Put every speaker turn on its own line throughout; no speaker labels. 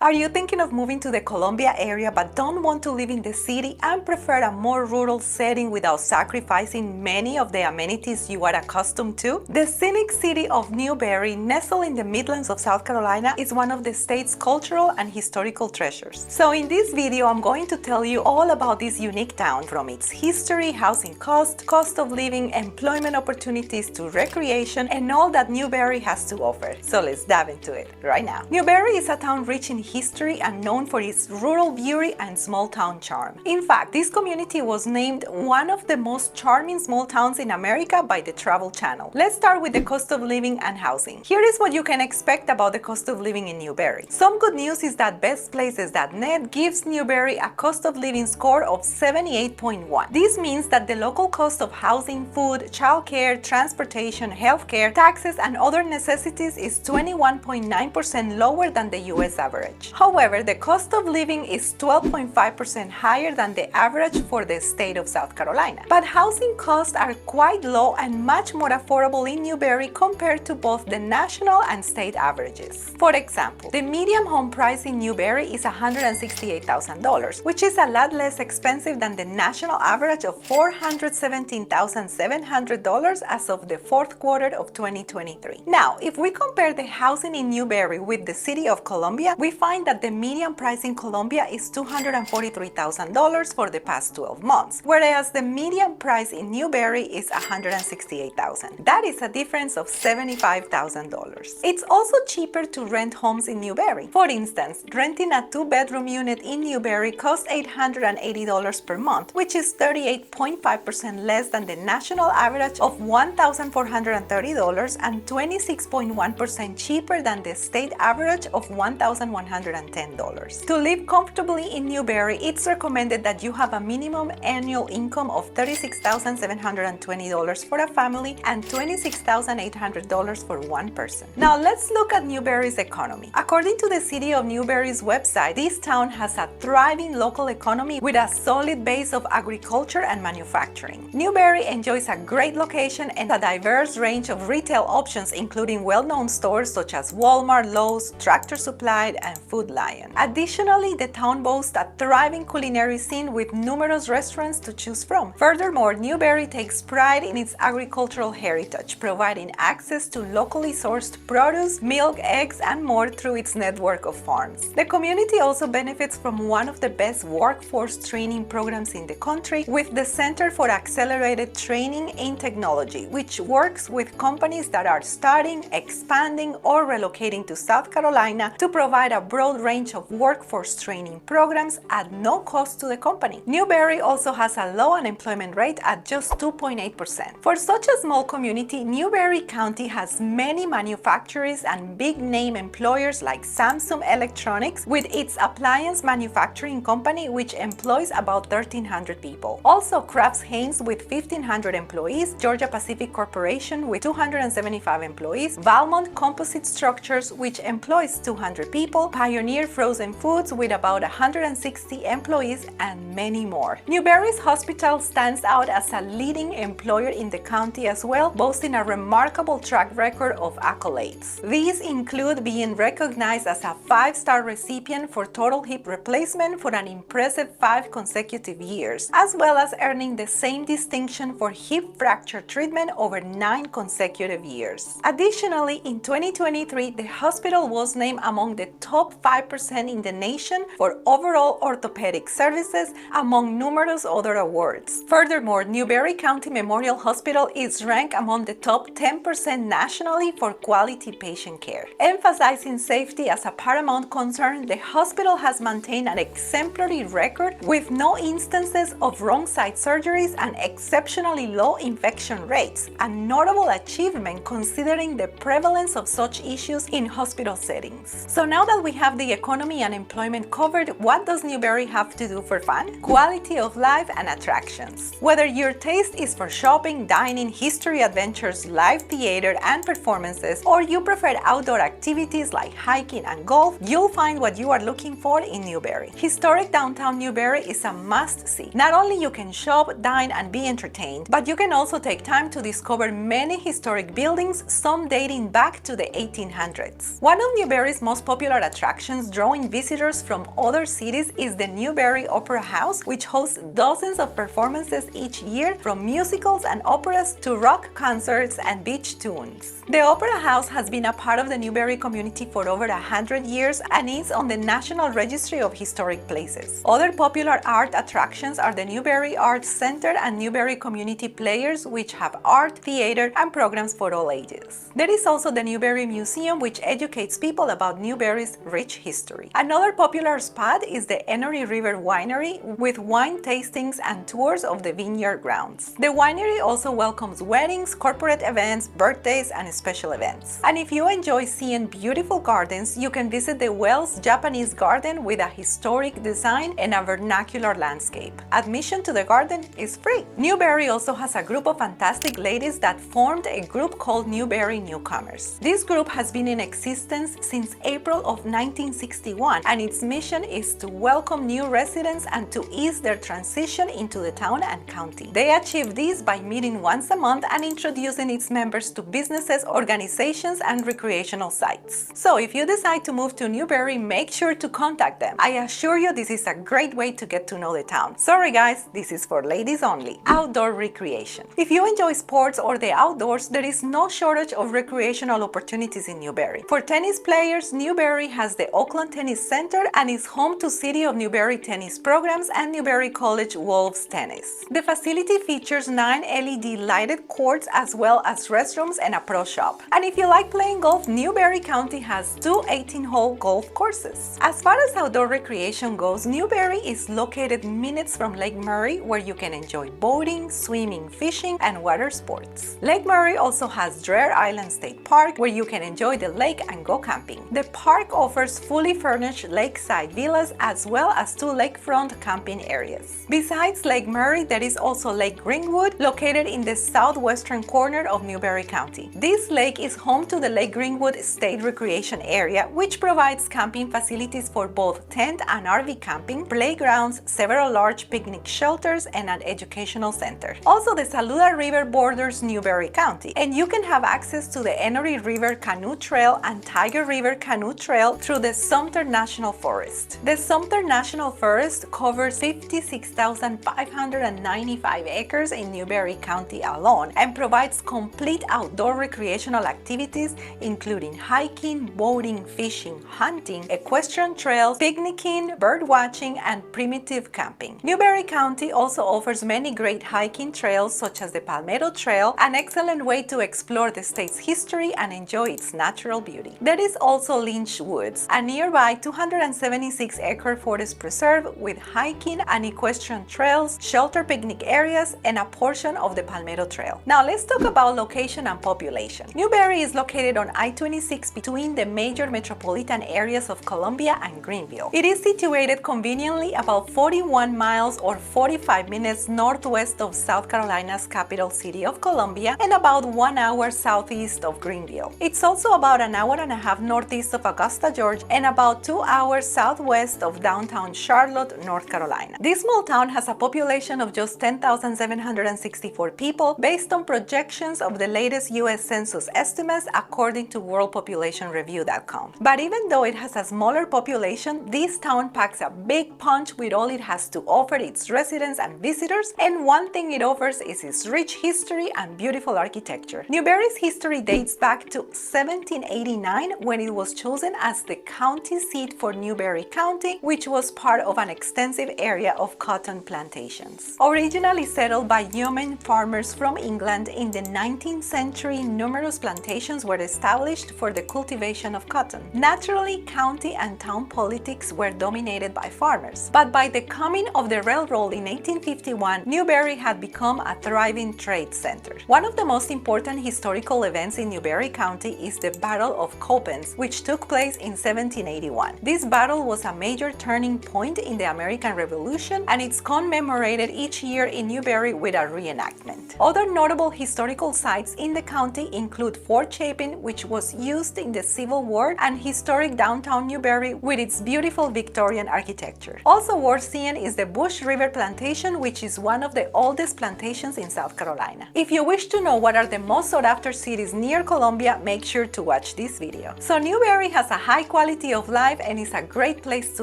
Are you thinking of moving to the Columbia area but don't want to live in the city and prefer a more rural setting without sacrificing many of the amenities you are accustomed to? The scenic city of Newberry, nestled in the Midlands of South Carolina, is one of the state's cultural and historical treasures. So in this video, I'm going to tell you all about this unique town, from its history, housing cost of living, employment opportunities to recreation, and all that Newberry has to offer. So let's dive into it right now. Newberry is a town rich in history and known for its rural beauty and small town charm. In fact, this community was named one of the most charming small towns in America by the Travel Channel. Let's start with the cost of living and housing. Here is what you can expect about the cost of living in Newberry. Some good news is that bestplaces.net gives Newberry a cost of living score of 78.1. This means that the local cost of housing, food, childcare, transportation, healthcare, taxes, and other necessities is 21.9% lower than the US average. However, the cost of living is 12.5% higher than the average for the state of South Carolina. But housing costs are quite low and much more affordable in Newberry compared to both the national and state averages. For example, the median home price in Newberry is $168,000, which is a lot less expensive than the national average of $417,700 as of the fourth quarter of 2023. Now, if we compare the housing in Newberry with the city of Columbia, we find that the median price in Columbia is $243,000 for the past 12 months, whereas the median price in Newberry is $168,000. That is a difference of $75,000. It's also cheaper to rent homes in Newberry. For instance, renting a 2-bedroom unit in Newberry costs $880 per month, which is 38.5% less than the national average of $1,430 and 26.1% cheaper than the state average of $1,110. To live comfortably in Newberry, it's recommended that you have a minimum annual income of $36,720 for a family and $26,800 for one person. Now let's look at Newberry's economy. According to the City of Newberry's website, this town has a thriving local economy with a solid base of agriculture and manufacturing. Newberry enjoys a great location and a diverse range of retail options, including well-known stores such as Walmart, Lowe's, Tractor Supply, and Food Lion. Additionally, the town boasts a thriving culinary scene with numerous restaurants to choose from. Furthermore, Newberry takes pride in its agricultural heritage, providing access to locally sourced produce, milk, eggs, and more through its network of farms. The community also benefits from one of the best workforce training programs in the country, with the Center for Accelerated Training in Technology, which works with companies that are starting, expanding, or relocating to South Carolina to provide a broad range of workforce training programs at no cost to the company. Newberry also has a low unemployment rate at just 2.8%. For such a small community, Newberry County has many manufacturers and big-name employers like Samsung Electronics, with its appliance manufacturing company, which employs about 1,300 people. Also, Kraft Heinz with 1,500 employees, Georgia Pacific Corporation with 275 employees, Valmont Composite Structures, which employs 200 people, Pioneer Frozen Foods with about 160 employees, and many more. Newberry's hospital stands out as a leading employer in the county as well, boasting a remarkable track record of accolades. These include being recognized as a 5-star recipient for total hip replacement for an impressive 5 consecutive years, as well as earning the same distinction for hip fracture treatment over 9 consecutive years. Additionally, in 2023, the hospital was named among the top 5% in the nation for overall orthopedic services, among numerous other awards. Furthermore, Newberry County Memorial Hospital is ranked among the top 10% nationally for quality patient care. Emphasizing safety as a paramount concern, the hospital has maintained an exemplary record with no instances of wrong-side surgeries and exceptionally low infection rates, a notable achievement considering the prevalence of such issues in hospital settings. So now that we have the economy and employment covered, what does Newberry have to do for fun? Quality of life and attractions. Whether your taste is for shopping, dining, history adventures, live theater, and performances, or you prefer outdoor activities like hiking and golf, you'll find what you are looking for in Newberry. Historic downtown Newberry is a must-see. Not only you can shop, dine, and be entertained, but you can also take time to discover many historic buildings, some dating back to the 1800s. One of Newberry's most popular attractions attractions drawing visitors from other cities is the Newberry Opera House, which hosts dozens of performances each year, from musicals and operas to rock concerts and beach tunes. The Opera House has been a part of the Newberry community for over 100 years and is on the National Registry of Historic Places. Other popular art attractions are the Newberry Arts Center and Newberry Community Players, which have art, theater, and programs for all ages. There is also the Newberry Museum, which educates people about Newberry's rich history. Another popular spot is the Enoree River Winery, with wine tastings and tours of the vineyard grounds. The winery also welcomes weddings, corporate events, birthdays, and special events. And if you enjoy seeing beautiful gardens, you can visit the Wells Japanese Garden with a historic design and a vernacular landscape. Admission to the garden is free. Newberry also has a group of fantastic ladies that formed a group called Newberry Newcomers. This group has been in existence since April of 1961, and its mission is to welcome new residents and to ease their transition into the town and county. They achieve this by meeting once a month and introducing its members to businesses, organizations, and recreational sites. So if you decide to move to Newberry, make sure to contact them. I assure you this is a great way to get to know the town. Sorry guys, this is for ladies only. Outdoor recreation. If you enjoy sports or the outdoors, there is no shortage of recreational opportunities in Newberry. For tennis players, Newberry has the Oakland Tennis Center and is home to City of Newberry tennis programs and Newberry College Wolves Tennis. The facility features 9 LED lighted courts as well as restrooms and a pro shop. And if you like playing golf, Newberry County has 2 18-hole golf courses. As far as outdoor recreation goes, Newberry is located minutes from Lake Murray, where you can enjoy boating, swimming, fishing, and water sports. Lake Murray also has Dreher Island State Park, where you can enjoy the lake and go camping. The park offers fully furnished lakeside villas as well as 2 lakefront camping areas. Besides Lake Murray, there is also Lake Greenwood, located in the southwestern corner of Newberry County. This lake is home to the Lake Greenwood State Recreation Area, which provides camping facilities for both tent and RV camping, playgrounds, several large picnic shelters, and an educational center. Also, the Saluda River borders Newberry County, and you can have access to the Enoree River Canoe Trail and Tiger River Canoe Trail through the Sumter National Forest. The Sumter National Forest covers 56,595 acres in Newberry County alone and provides complete outdoor recreational activities including hiking, boating, fishing, hunting, equestrian trails, picnicking, bird watching, and primitive camping. Newberry County also offers many great hiking trails such as the Palmetto Trail, an excellent way to explore the state's history and enjoy its natural beauty. There is also Lynch Woods, a nearby 276-acre forest preserve with hiking and equestrian trails, shelter picnic areas, and a portion of the Palmetto Trail. Now let's talk about location and population. Newberry is located on I-26 between the major metropolitan areas of Columbia and Greenville. It is situated conveniently about 41 miles or 45 minutes northwest of South Carolina's capital city of Columbia and about 1 hour southeast of Greenville. It's also about an hour and a half northeast of Augusta, Georgia, and about 2 hours southwest of downtown Charlotte, North Carolina. This small town has a population of just 10,764 people based on projections of the latest U.S. Census estimates according to worldpopulationreview.com. But even though it has a smaller population, this town packs a big punch with all it has to offer its residents and visitors, and one thing it offers is its rich history and beautiful architecture. Newberry's history dates back to 1789, when it was chosen as the county seat for Newberry County, which was part of an extensive area of cotton plantations. Originally settled by yeoman farmers from England in the 19th century, numerous plantations were established for the cultivation of cotton. Naturally, county and town politics were dominated by farmers, but by the coming of the railroad in 1851, Newberry had become a thriving trade center. One of the most important historical events in Newberry County is the Battle of Copens, which took place in 1781. This battle was a major turning point in the American Revolution, and it's commemorated each year in Newberry with a reenactment. Other notable historical sites in the county include Fort Chapin, which was used in the Civil War, and historic downtown Newberry with its beautiful Victorian architecture. Also worth seeing is the Bush River Plantation, which is one of the oldest plantations in South Carolina. If you wish to know what are the most sought after cities near Columbia, make sure to watch this video. So Newberry has a high quality of life and is a great place to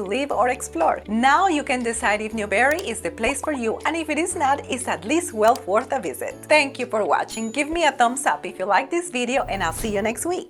live or explore. Now you can decide if Newberry is the place for you, and if it is not, it's at least well worth a visit. Thank you for watching. Give me a thumbs up if you like this video, and I'll see you next week.